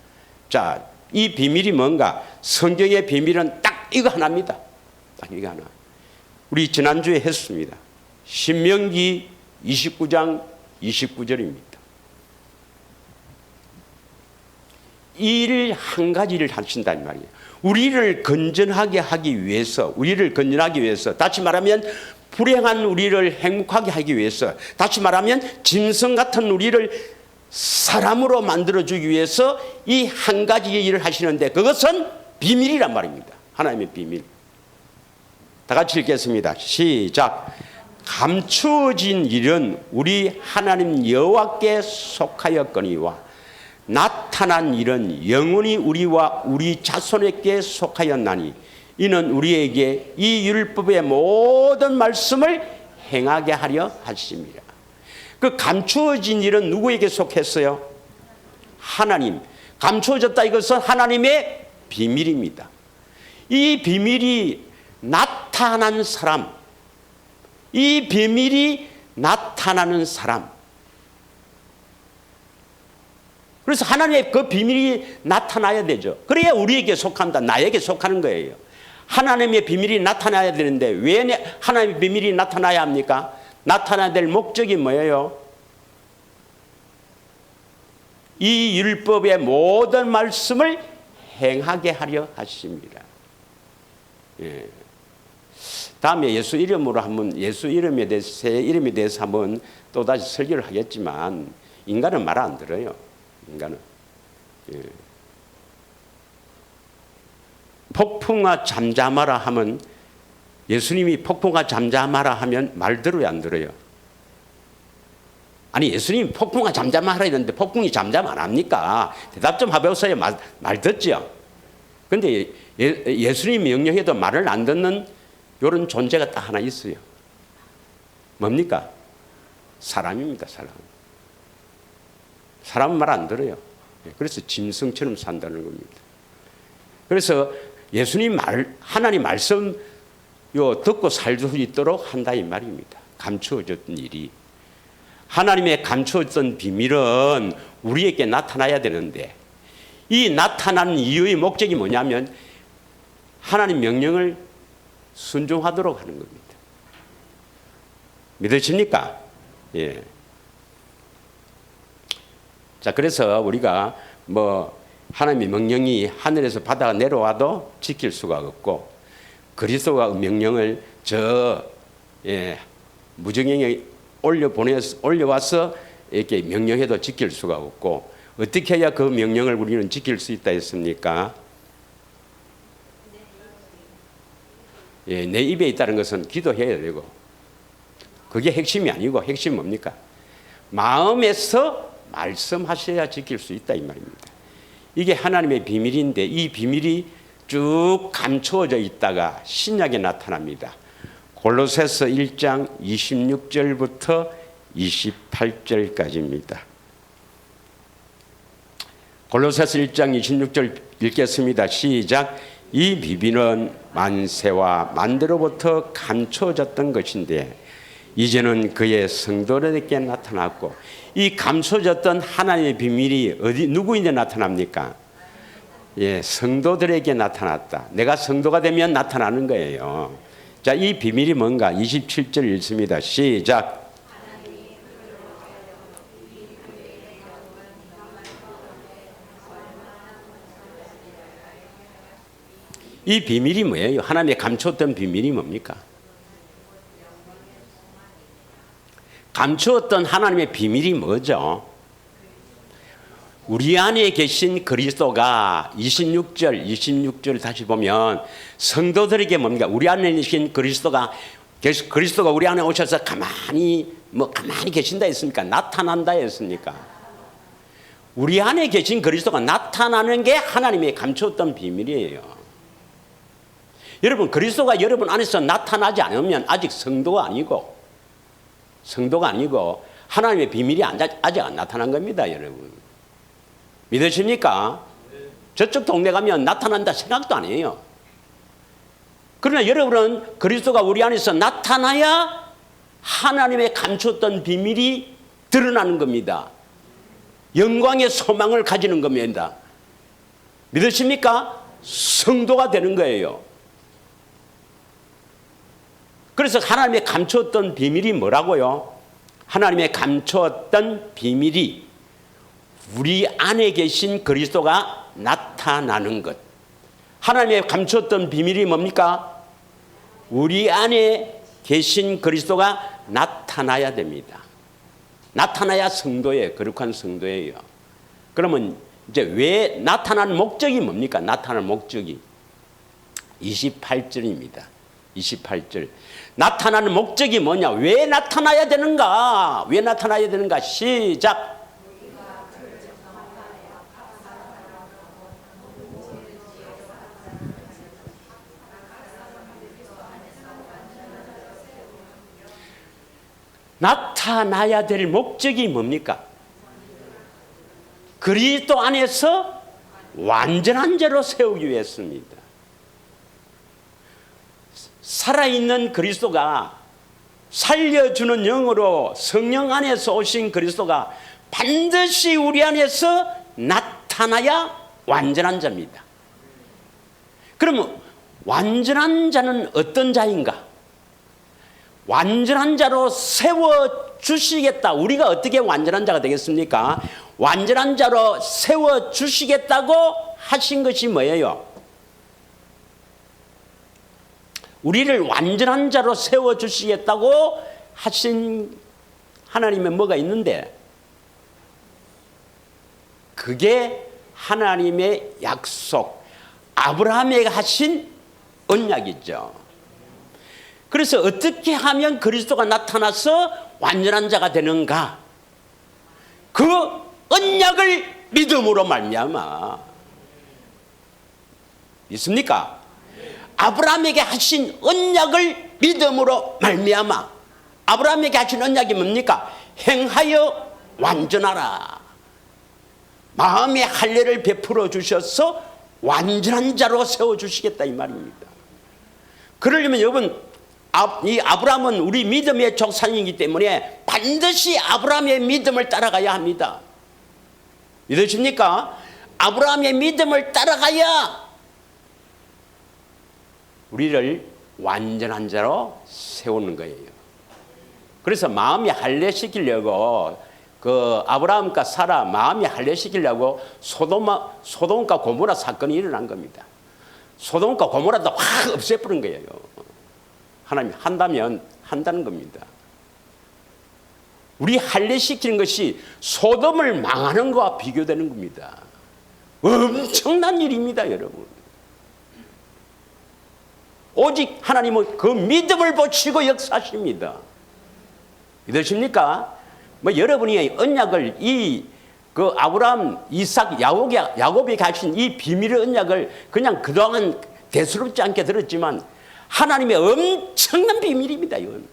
자, 이 비밀이 뭔가? 성경의 비밀은 딱 이거 하나입니다. 딱 이거 하나. 우리 지난주에 했습니다. 신명기 29장 29절입니다. 이 일 한 가지를 하신단 말이에요. 우리를 건전하게 하기 위해서, 다시 말하면 불행한 우리를 행복하게 하기 위해서, 다시 말하면 짐승 같은 우리를 사람으로 만들어주기 위해서 이 한 가지 일을 하시는데 그것은 비밀이란 말입니다. 하나님의 비밀. 다 같이 읽겠습니다. 시작. 감추어진 일은 우리 하나님 여호와께 속하였거니와 나타난 일은 영원히 우리와 우리 자손에게 속하였나니 이는 우리에게 이 율법의 모든 말씀을 행하게 하려 하심이라. 그 감추어진 일은 누구에게 속했어요? 하나님. 감추어졌다 이것은 하나님의 비밀입니다. 이 비밀이 나타난 사람, 이 비밀이 나타나는 사람. 그래서 하나님의 그 비밀이 나타나야 되죠. 그래야 우리에게 속한다. 나에게 속하는 거예요. 하나님의 비밀이 나타나야 되는데 왜 하나님의 비밀이 나타나야 합니까? 나타나야 될 목적이 뭐예요? 이 율법의 모든 말씀을 행하게 하려 하십니다. 예. 다음에 예수 이름으로 한번 예수 이름에 대해서 새 이름에 대해서 한번 또 다시 설교를 하겠지만 인간은 말 안 들어요. 인간은. 예. 폭풍아 잠잠하라 하면 예수님이 폭풍아 잠잠하라 하면 말 들어요, 안 들어요? 아니, 예수님이 폭풍아 잠잠하라 이러는데 폭풍이 잠잠 안 합니까? 대답 좀 해보세요. 말 듣죠? 근데 예수님이 명령해도 말을 안 듣는 이런 존재가 딱 하나 있어요. 뭡니까? 사람입니다, 사람. 사람은 말 안 들어요. 그래서 짐승처럼 산다는 겁니다. 그래서 예수님 하나님 말씀 듣고 살 수 있도록 한다 이 말입니다. 감추어졌던 일이. 하나님의 감추었던 비밀은 우리에게 나타나야 되는데 이 나타나는 이유의 목적이 뭐냐면 하나님 명령을 순종하도록 하는 겁니다. 믿으십니까? 예. 자, 그래서 우리가 하나님의 명령이 하늘에서 바다가 내려와도 지킬 수가 없고 그리스도가 명령을 무정행에 올려와서 이렇게 명령해도 지킬 수가 없고 어떻게 해야 그 명령을 우리는 지킬 수 있다 했습니까? 예, 내 입에 있다는 것은 기도해야 되고 그게 핵심이 아니고 핵심이 뭡니까? 마음에서 말씀하셔야 지킬 수 있다 이 말입니다. 이게 하나님의 비밀인데 이 비밀이 쭉 감추어져 있다가 신약에 나타납니다. 골로새서 1장 26절부터 28절까지입니다. 골로새서 1장 26절 읽겠습니다. 시작. 이 비밀은 만세와 만대로부터 감춰졌던 것인데 이제는 그의 성도들에게 나타났고 이 감춰졌던 하나님의 비밀이 누구인데 나타납니까? 예, 성도들에게 나타났다. 내가 성도가 되면 나타나는 거예요. 자, 이 비밀이 뭔가? 27절 읽습니다. 시작. 이 비밀이 뭐예요? 하나님의 감추었던 비밀이 뭡니까? 감추었던 하나님의 비밀이 뭐죠? 우리 안에 계신 그리스도가 26절 다시 보면 성도들에게 뭡니까? 우리 안에 계신 그리스도가 우리 안에 오셔서 가만히 계신다 했습니까? 나타난다 했습니까? 우리 안에 계신 그리스도가 나타나는 게 하나님의 감추었던 비밀이에요. 여러분, 그리스도가 여러분 안에서 나타나지 않으면 아직 성도가 아니고 하나님의 비밀이 아직 안 나타난 겁니다, 여러분. 믿으십니까? 저쪽 동네 가면 나타난다 생각도 안 해요. 그러나 여러분은 그리스도가 우리 안에서 나타나야 하나님의 감췄던 비밀이 드러나는 겁니다. 영광의 소망을 가지는 겁니다. 믿으십니까? 성도가 되는 거예요. 그래서 하나님의 감추었던 비밀이 뭐라고요? 하나님의 감추었던 비밀이 우리 안에 계신 그리스도가 나타나는 것. 하나님의 감추었던 비밀이 뭡니까? 우리 안에 계신 그리스도가 나타나야 됩니다. 나타나야 성도예요. 거룩한 성도예요. 그러면 이제 왜 나타난 목적이 뭡니까? 나타난 목적이 28절입니다. 28절. 나타나는 목적이 뭐냐? 왜 나타나야 되는가? 왜 나타나야 되는가? 시작. 나타나야 될 목적이 뭡니까? 그리스도 안에서 완전한 자로 세우기 위해서입니다. 살아있는 그리스도가 살려주는 영으로 성령 안에서 오신 그리스도가 반드시 우리 안에서 나타나야 완전한 자입니다. 그러면 완전한 자는 어떤 자인가? 완전한 자로 세워주시겠다. 우리가 어떻게 완전한 자가 되겠습니까? 완전한 자로 세워주시겠다고 하신 것이 뭐예요? 우리를 완전한 자로 세워주시겠다고 하신 하나님의 뭐가 있는데 그게 하나님의 약속, 아브라함에게 하신 언약이죠. 그래서 어떻게 하면 그리스도가 나타나서 완전한 자가 되는가? 그 언약을 믿음으로 말미암아. 믿습니까? 아브라함에게 하신 언약을 믿음으로 말미암아. 아브라함에게 하신 언약이 뭡니까? 행하여 완전하라. 마음의 할례를 베풀어 주셔서 완전한 자로 세워주시겠다 이 말입니다. 그러려면 여러분, 이 아브라함은 우리 믿음의 족산이기 때문에 반드시 아브라함의 믿음을 따라가야 합니다. 믿으십니까? 아브라함의 믿음을 따라가야 우리를 완전한 자로 세우는 거예요. 그래서 마음이 할례시키려고 그 아브라함과 사라 마음이 할례시키려고 소돔과 고모라 사건이 일어난 겁니다. 소돔과 고모라도 확 없애버린 거예요. 하나님 한다면 한다는 겁니다. 우리 할례시키는 것이 소돔을 망하는 것과 비교되는 겁니다. 엄청난 일입니다, 여러분. 오직 하나님은 그 믿음을 보시고 역사하십니다. 믿으십니까? 뭐 여러분이 언약을 그 아브라함, 이삭, 야곱이 가신 이 비밀의 언약을 그냥 그동안 대수롭지 않게 들었지만 하나님의 엄청난 비밀입니다, 이건.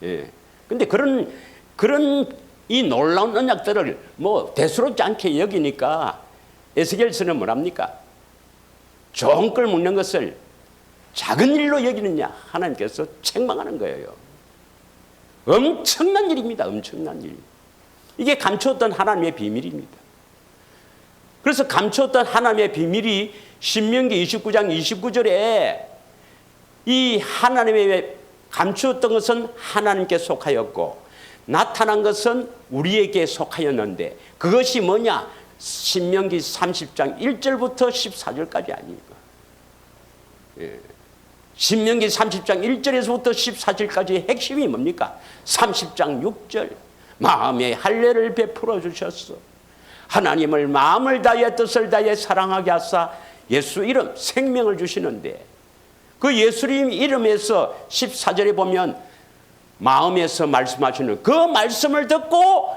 예. 근데 그런 이 놀라운 언약들을 뭐 대수롭지 않게 여기니까 에스겔서는 뭐랍니까? 좋은 걸 먹는 것을 작은 일로 여기느냐 하나님께서 책망하는 거예요. 엄청난 일입니다. 엄청난 일. 이게 감추었던 하나님의 비밀입니다. 그래서 감추었던 하나님의 비밀이 신명기 29장 29절에 이 하나님의 감추었던 것은 하나님께 속하였고 나타난 것은 우리에게 속하였는데 그것이 뭐냐? 신명기 30장 1절부터 14절까지 아닙니까? 예. 신명기 30장 1절에서부터 14절까지의 핵심이 뭡니까? 30장 6절 마음의 할례를 베풀어 주셨어. 하나님을 마음을 다해 뜻을 다해 사랑하게 하사 예수 이름 생명을 주시는데 그 예수님 이름에서 14절에 보면 마음에서 말씀하시는 그 말씀을 듣고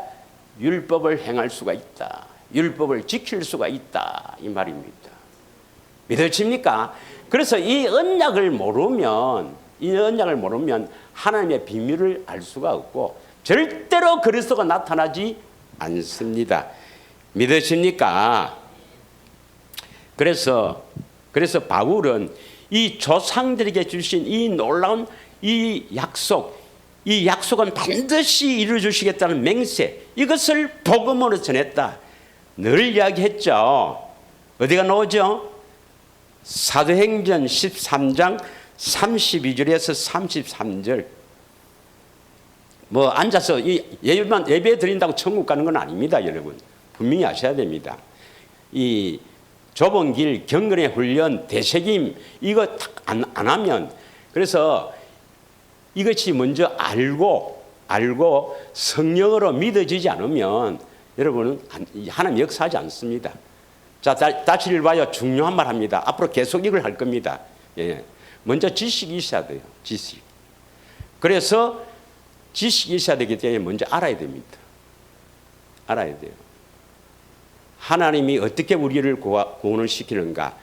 율법을 행할 수가 있다. 율법을 지킬 수가 있다. 이 말입니다. 믿으십니까? 그래서 이 언약을 모르면 하나님의 비밀을 알 수가 없고 절대로 그리스도가 나타나지 않습니다. 믿으십니까? 그래서 바울은 이 조상들에게 주신 이 놀라운 이 약속은 반드시 이루어 주시겠다는 맹세, 이것을 복음으로 전했다. 늘 이야기했죠. 어디가 나오죠? 사도행전 13장 32절에서 33절. 뭐 앉아서 이 예배 드린다고 천국 가는 건 아닙니다, 여러분. 분명히 아셔야 됩니다. 이 좁은 길, 경건의 훈련, 대책임 이거 안 하면, 그래서 이것이 먼저 알고 성령으로 믿어지지 않으면 여러분은 하나님 역사하지 않습니다. 자, 다시 봐요. 중요한 말 합니다. 앞으로 계속 이걸 할 겁니다. 예. 먼저 지식이 있어야 돼요. 지식. 그래서 지식이 있어야 되기 때문에 먼저 알아야 됩니다. 알아야 돼요. 하나님이 어떻게 우리를 구원을 시키는가.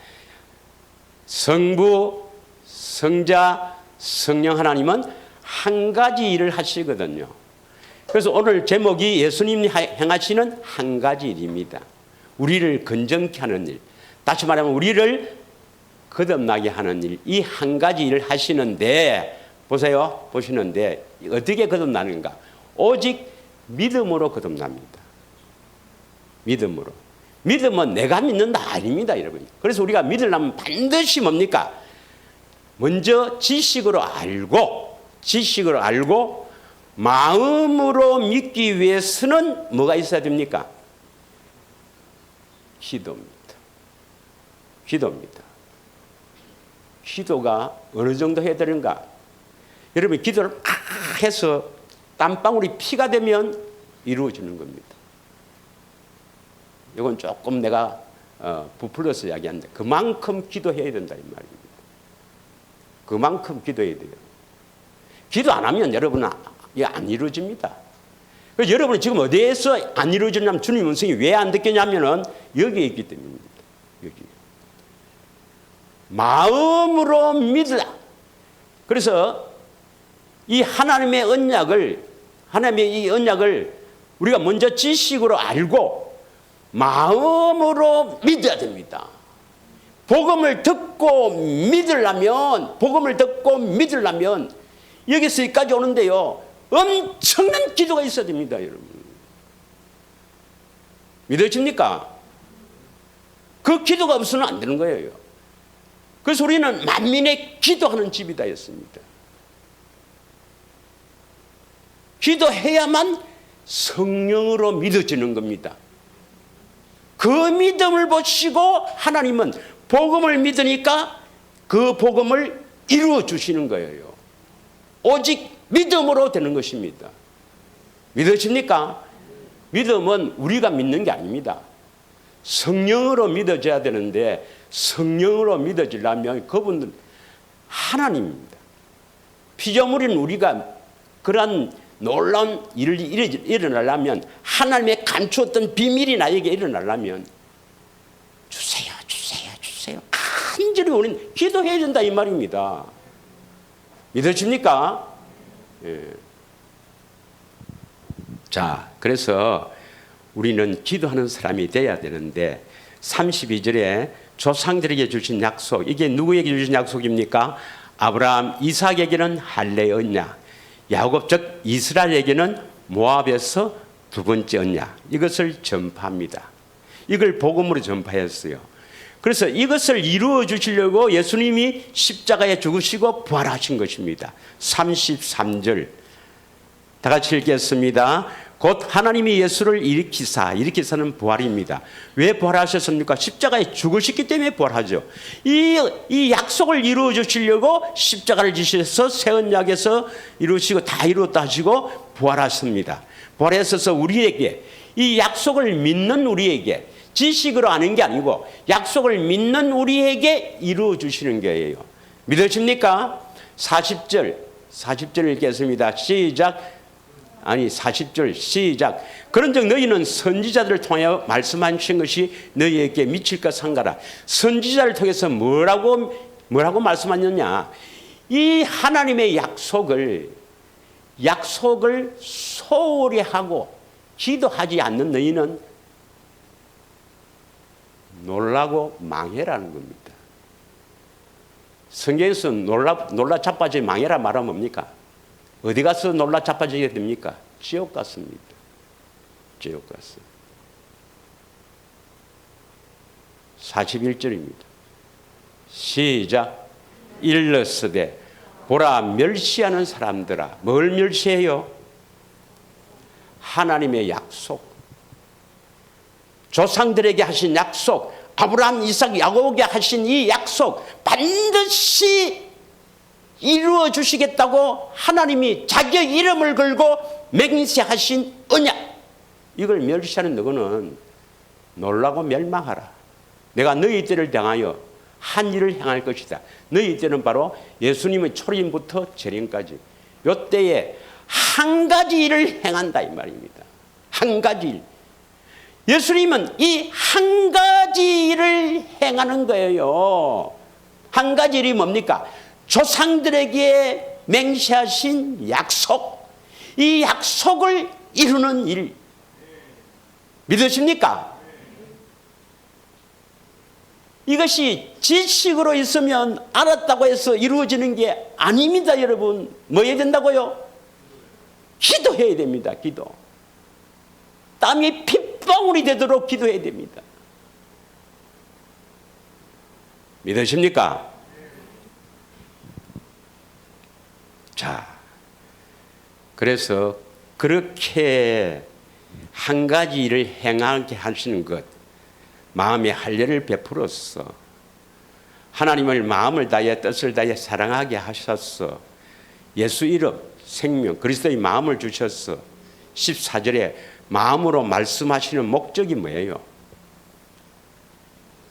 성부, 성자, 성령 하나님은 한 가지 일을 하시거든요. 그래서 오늘 제목이 예수님이 행하시는 한 가지 일입니다. 우리를 건전케 하는 일, 다시 말하면 우리를 거듭나게 하는 일, 이 한 가지 일을 하시는데 보시는데 어떻게 거듭나는가? 오직 믿음으로 거듭납니다. 믿음으로. 믿음은 내가 믿는다 아닙니다, 여러분. 그래서 우리가 믿으려면 반드시 뭡니까? 먼저 지식으로 알고 마음으로 믿기 위해서는 뭐가 있어야 됩니까? 기도입니다. 기도가 어느 정도 해야 되는가? 여러분, 기도를 막 해서 땀방울이 피가 되면 이루어지는 겁니다. 이건 조금 내가 부풀려서 이야기하는데 그만큼 기도해야 된다 이 말입니다. 그만큼 기도해야 돼요. 기도 안 하면 여러분은 이게 안 이루어집니다. 그래서 여러분은 지금 어디에서 안 이루어지냐면 주님 음성이 왜 안 듣겠냐면은 여기에 있기 때문입니다. 여기. 마음으로 믿으라. 그래서 이 하나님의 이 언약을 우리가 먼저 지식으로 알고 마음으로 믿어야 됩니다. 복음을 듣고 믿으려면 여기서 여기까지 오는데요, 엄청난 기도가 있어야 됩니다, 여러분. 믿어집니까? 그 기도가 없으면 안 되는 거예요. 그래서 우리는 만민의 기도하는 집이다 했습니다. 기도해야만 성령으로 믿어지는 겁니다. 그 믿음을 보시고 하나님은 복음을 믿으니까 그 복음을 이루어 주시는 거예요. 오직 믿음으로 되는 것입니다. 믿으십니까? 믿음은 우리가 믿는 게 아닙니다. 성령으로 믿어져야 되는데 성령으로 믿어지려면 그분은 하나님입니다. 피조물인 우리가 그러한 놀라운 일이 일어나려면, 하나님의 감추었던 비밀이 나에게 일어나려면 주세요, 주세요, 주세요. 간절히 우리는 기도해야 된다 이 말입니다. 믿으십니까? 예. 자, 그래서 우리는 기도하는 사람이 돼야 되는데 32절에 조상들에게 주신 약속, 이게 누구에게 주신 약속입니까? 아브라함, 이삭에게는 할례 언약, 야곱 즉 이스라엘에게는 모압에서 두 번째 언약, 이것을 전파합니다. 이걸 복음으로 전파했어요. 그래서 이것을 이루어 주시려고 예수님이 십자가에 죽으시고 부활하신 것입니다. 33절 다 같이 읽겠습니다. 곧 하나님이 예수를 일으키사는 부활입니다. 왜 부활하셨습니까? 십자가에 죽으셨기 때문에 부활하죠. 이 약속을 이루어 주시려고 십자가를 지셔서 새 언약에서 이루시고 다 이루었다 하시고 부활하십니다. 부활하셔서 우리에게, 이 약속을 믿는 우리에게, 지식으로 아는 게 아니고 약속을 믿는 우리에게 이루어 주시는 거예요. 믿으십니까? 40절 읽겠습니다. 시작. 40절 시작. 그런즉 너희는 선지자들을 통하여 말씀하신 것이 너희에게 미칠 것 상가라. 선지자를 통해서 뭐라고 말씀하셨냐? 이 하나님의 약속을 소홀히 하고 기도하지 않는 너희는 놀라고 망해라는 겁니다. 성경에서 놀라 자빠져 망해라 말하면 뭡니까? 어디 가서 놀라 자빠지게 됩니까? 지옥 같습니다. 지옥 같습니다. 41절입니다. 시작. 일러스되 보라 멸시하는 사람들아. 뭘 멸시해요? 하나님의 약속, 조상들에게 하신 약속, 아브라함, 이삭, 야곱에게 하신 이 약속 반드시 이루어 주시겠다고 하나님이 자기의 이름을 걸고 맹세하신 언약, 이걸 멸시하는 너희는 놀라고 멸망하라. 내가 너희 때를 향하여 한 일을 행할 것이다. 너희 때는 바로 예수님의 초림부터 재림까지 요 때에 한 가지 일을 행한다 이 말입니다. 한 가지 일. 예수님은 이 한 가지 일을 행하는 거예요. 한 가지 일이 뭡니까? 조상들에게 맹세하신 약속, 이 약속을 이루는 일. 믿으십니까? 이것이 지식으로 있으면 알았다고 해서 이루어지는 게 아닙니다, 여러분. 뭐 해야 된다고요? 기도해야 됩니다, 기도. 땀이 핏방울이 되도록 기도해야 됩니다. 믿으십니까? 자, 그래서 그렇게 한 가지 일을 행하게 하시는 것, 마음의 할례를 베풀었어. 하나님을 마음을 다해 뜻을 다해 사랑하게 하셨어. 예수 이름, 생명, 그리스도의 마음을 주셨어. 14절에 마음으로 말씀하시는 목적이 뭐예요?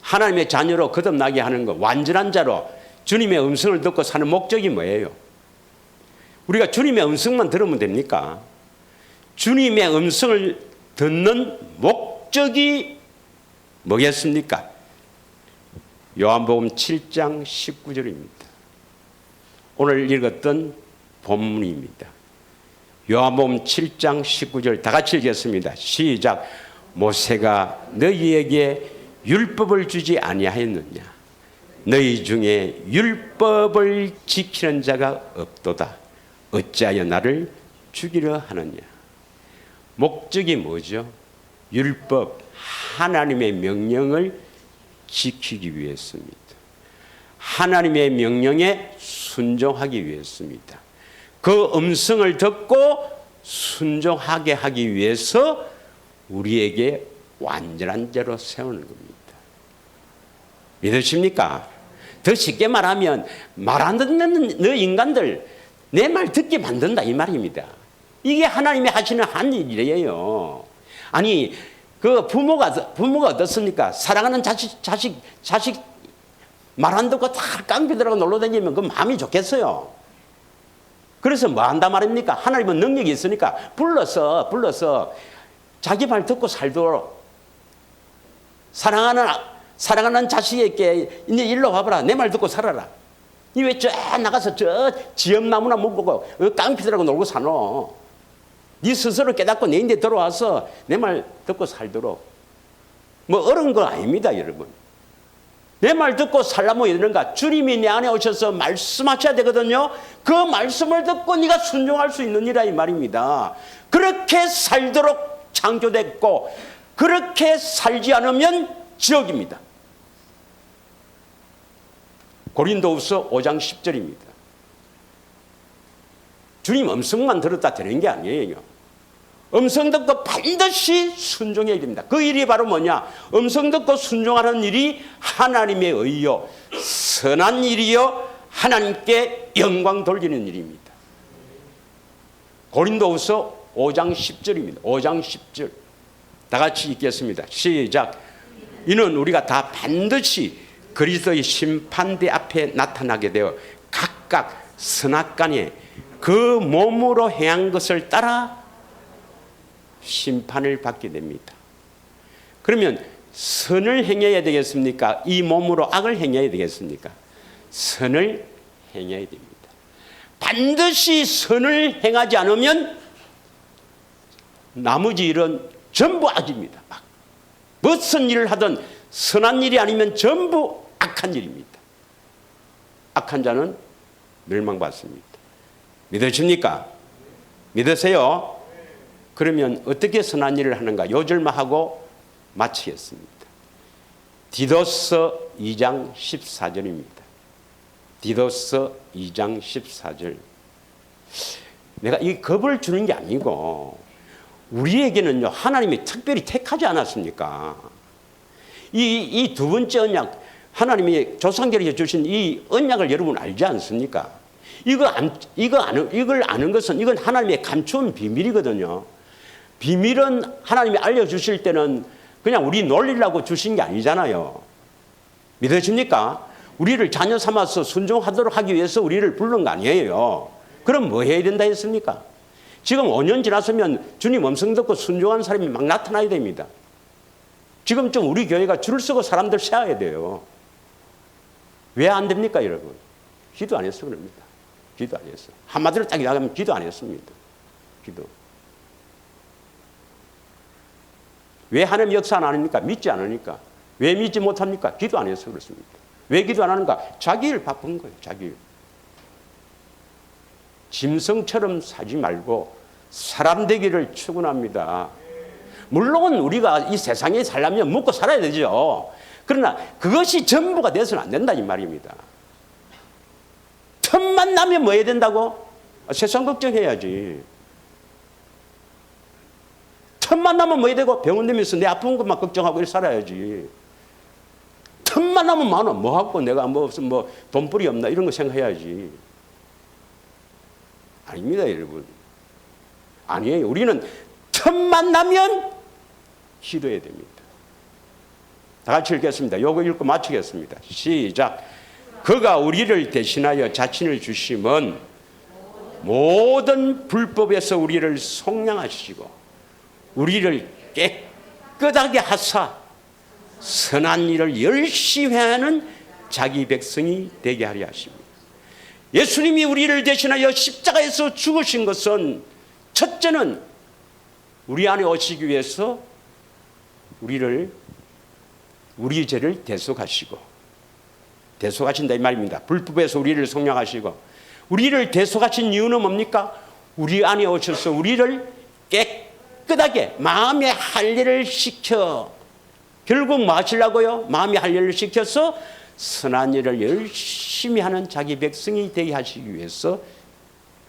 하나님의 자녀로 거듭나게 하는 것, 완전한 자로 주님의 음성을 듣고 사는 목적이 뭐예요? 우리가 주님의 음성만 들으면 됩니까? 주님의 음성을 듣는 목적이 뭐겠습니까? 요한복음 7장 19절입니다. 오늘 읽었던 본문입니다. 요한복음 7장 19절 다 같이 읽겠습니다. 시작. 모세가 너희에게 율법을 주지 아니하였느냐? 너희 중에 율법을 지키는 자가 없도다. 어찌하여 나를 죽이려 하느냐? 목적이 뭐죠? 율법, 하나님의 명령을 지키기 위해서입니다. 하나님의 명령에 순종하기 위해서입니다. 그 음성을 듣고 순종하게 하기 위해서 우리에게 완전한 죄로 세우는 겁니다. 믿으십니까? 더 쉽게 말하면 말 안 듣는 너 인간들 내 말 듣게 만든다 이 말입니다. 이게 하나님이 하시는 한 일이에요. 아니 그 부모가 어떻습니까? 사랑하는 자식 말 안 듣고 다 깡패들하고 놀러 다니면 그 마음이 좋겠어요. 그래서 뭐 한다 말입니까? 하나님은 능력이 있으니까 불러서 자기 말 듣고 살도록 사랑하는 자식에게 이제 일로 와봐라. 내 말 듣고 살아라. 니 왜 저 나가서 저 지엄나무나 먹고 깡패들하고 놀고 사노? 니 스스로 깨닫고 내 인데 들어와서 내 말 듣고 살도록. 뭐 어려운 거 아닙니다, 여러분. 내 말 듣고 살라면 이러는가? 주님이 내 안에 오셔서 말씀하셔야 되거든요. 그 말씀을 듣고 네가 순종할 수 있는 이라 이 말입니다. 그렇게 살도록 창조됐고 그렇게 살지 않으면 지옥입니다. 고린도후서 5장 10절입니다. 주님 음성만 들었다 되는 게 아니에요. 음성 듣고 반드시 순종해야 됩니다. 그 일이 바로 뭐냐? 음성 듣고 순종하는 일이 하나님의 의요, 선한 일이요, 하나님께 영광 돌리는 일입니다. 고린도후서 5장 10절입니다. 5장 10절 다 같이 읽겠습니다. 시작. 이는 우리가 다 반드시 그리스도의 심판대 앞에 나타나게 되어 각각 선악간에 그 몸으로 행한 것을 따라 심판을 받게 됩니다. 그러면 선을 행해야 되겠습니까? 이 몸으로 악을 행해야 되겠습니까? 선을 행해야 됩니다. 반드시 선을 행하지 않으면 나머지 일은 전부 악입니다. 무슨 일을 하든 선한 일이 아니면 전부 악한 일입니다. 악한 자는 멸망받습니다. 믿으십니까? 믿으세요? 그러면 어떻게 선한 일을 하는가? 요 절만 하고 마치겠습니다. 디도서 2장 14절입니다. 디도서 2장 14절. 내가 이 겁을 주는 게 아니고 우리에게는요 하나님이 특별히 택하지 않았습니까? 이 두 번째 언약, 하나님이 조상들에게 주신 이 언약을 여러분 알지 않습니까? 이걸 아는 것은 이건 하나님의 감추은 비밀이거든요. 비밀은 하나님이 알려주실 때는 그냥 우리 놀리려고 주신 게 아니잖아요. 믿으십니까? 우리를 자녀 삼아서 순종하도록 하기 위해서 우리를 부른 거 아니에요. 그럼 뭐 해야 된다 했습니까? 지금 5년 지났으면 주님 음성 듣고 순종한 사람이 막 나타나야 됩니다. 지금쯤 우리 교회가 줄을 서고 사람들 세워야 돼요. 왜 안 됩니까, 여러분? 기도 안 해서 그럽니다. 기도 안 했어. 한마디로 딱 이야기하면 기도 안 했습니다. 기도. 왜 하나님 역사 안 하니까? 믿지 않으니까. 왜 믿지 못합니까? 기도 안 해서 그렇습니다. 왜 기도 안 하는가? 자기 일 바쁜 거예요. 자기 일. 짐승처럼 사지 말고 사람 되기를 축원합니다. 물론 우리가 이 세상에 살려면 먹고 살아야 되죠. 그러나 그것이 전부가 돼서는 안 된다 이 말입니다. 틈만 나면 뭐 해야 된다고? 세상 걱정해야지. 틈만 나면 뭐 해야 되고? 병원 다니면서 내 아픈 것만 걱정하고 이렇게 살아야지. 틈만 나면 많아. 뭐 하고 내가 뭐 없으면 뭐 돈벌이 없나 이런 거 생각해야지. 아닙니다, 여러분. 아니에요. 우리는 틈만 나면 기도해야 됩니다. 다 같이 읽겠습니다. 요거 읽고 마치겠습니다. 시작. 그가 우리를 대신하여 자신을 주심은 모든 불법에서 우리를 속량하시고 우리를 깨끗하게 하사 선한 일을 열심히 하는 자기 백성이 되게 하려 하십니다. 예수님이 우리를 대신하여 십자가에서 죽으신 것은 첫째는 우리 안에 오시기 위해서 우리 죄를 대속하시고, 대속하신다 이 말입니다. 불법에서 우리를 속량하시고, 우리를 대속하신 이유는 뭡니까? 우리 안에 오셔서 우리를 깨끗하게 마음의 할례를 시켜, 결국 뭐 하시려고요? 마음의 할례를 시켜서 선한 일을 열심히 하는 자기 백성이 되게 하시기 위해서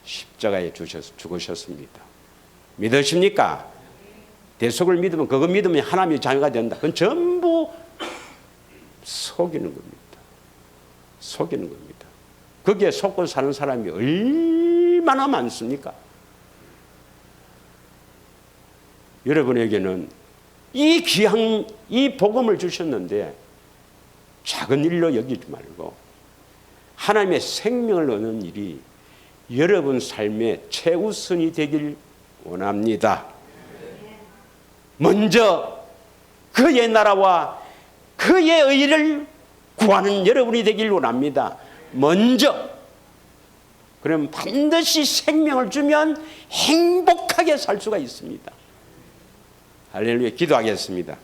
십자가에 죽으셨습니다. 믿으십니까? 대속을 믿으면, 그거 믿으면 하나님의 자녀가 된다. 그건 전부 속이는 겁니다. 속이는 겁니다. 거기에 속고 사는 사람이 얼마나 많습니까? 여러분에게는 이 귀한 이 복음을 주셨는데 작은 일로 여기지 말고 하나님의 생명을 얻는 일이 여러분 삶의 최우선이 되길 원합니다. 먼저 그의 나라와 그의 의를 구하는 여러분이 되길 원합니다. 먼저. 그럼 반드시 생명을 주면 행복하게 살 수가 있습니다. 할렐루야. 기도하겠습니다.